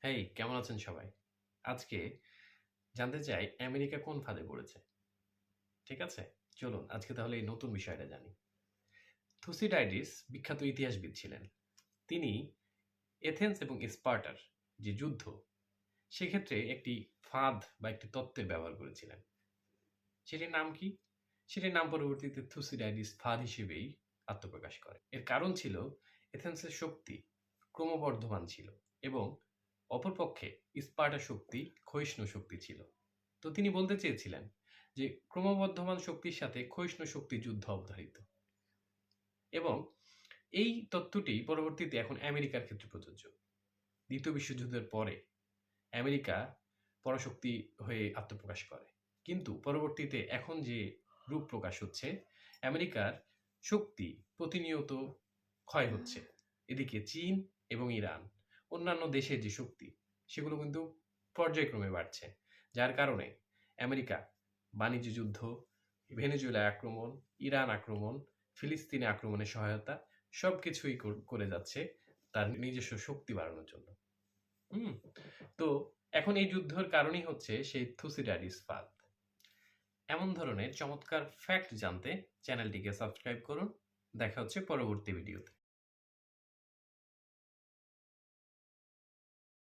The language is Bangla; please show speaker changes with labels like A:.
A: হেই, কেমন আছেন সবাই? আজকে জানতে চাই আমেরিকা কোন ফাঁদে পড়েছে। ঠিক আছে? চলুন আজকে তাহলে এই নতুন বিষয়টা জানি। থুসিডাইডিস বিখ্যাত ইতিহাসবিদ ছিলেন। তিনি এথেন্স এবং স্পার্টার যে যুদ্ধ, সেক্ষেত্রে একটি ফাঁদ বা একটি তত্ত্বের ব্যবহার করেছিলেন। সেটির নাম কি? সেটির নাম পরবর্তীতে থুসিডাইডিস ফাঁদ হিসেবেই আত্মপ্রকাশ করে। এর কারণ ছিল এথেন্সের শক্তি ক্রমবর্ধমান ছিল এবং অপরপক্ষে স্পার্টার শক্তি ক্ষয়িষ্ণু শক্তি ছিল। তো তিনি বলতে চেয়েছিলেন যে ক্রমবর্ধমান শক্তির সাথে ক্ষয়িষ্ণু শক্তির যুদ্ধ অবধারিত এবং এই তত্ত্বটি পরবর্তীতে এখন আমেরিকার ক্ষেত্রে প্রযোজ্য। দ্বিতীয় বিশ্বযুদ্ধের পরে আমেরিকা পরাশক্তি হয়ে আত্মপ্রকাশ করে, কিন্তু পরবর্তীতে এখন যে রূপ প্রকাশ হচ্ছে, আমেরিকার শক্তি প্রতিনিয়ত ক্ষয় হচ্ছে। এদিকে চীন এবং ইরান অন্যান্য দেশের যে শক্তি সেগুলো কিন্তু পর্যায়ক্রমে বাড়ছে, যার কারণে আমেরিকা বাণিজ্য যুদ্ধ, ভেনেজুয়েলা আক্রমণ, ইরান আক্রমণ, ফিলিস্তিনে আক্রমণের সহায়তা সবকিছুই করে যাচ্ছে তার নিজস্ব শক্তি বাড়ানোর জন্য। হুম? তো এখন এই যুদ্ধের কারণই হচ্ছে সেই থুসিডাইডিস ফাঁদ। এমন ধরনের চমৎকার ফ্যাক্ট জানতে চ্যানেলটিকে সাবস্ক্রাইব করুন। দেখা হচ্ছে পরবর্তী ভিডিওতে।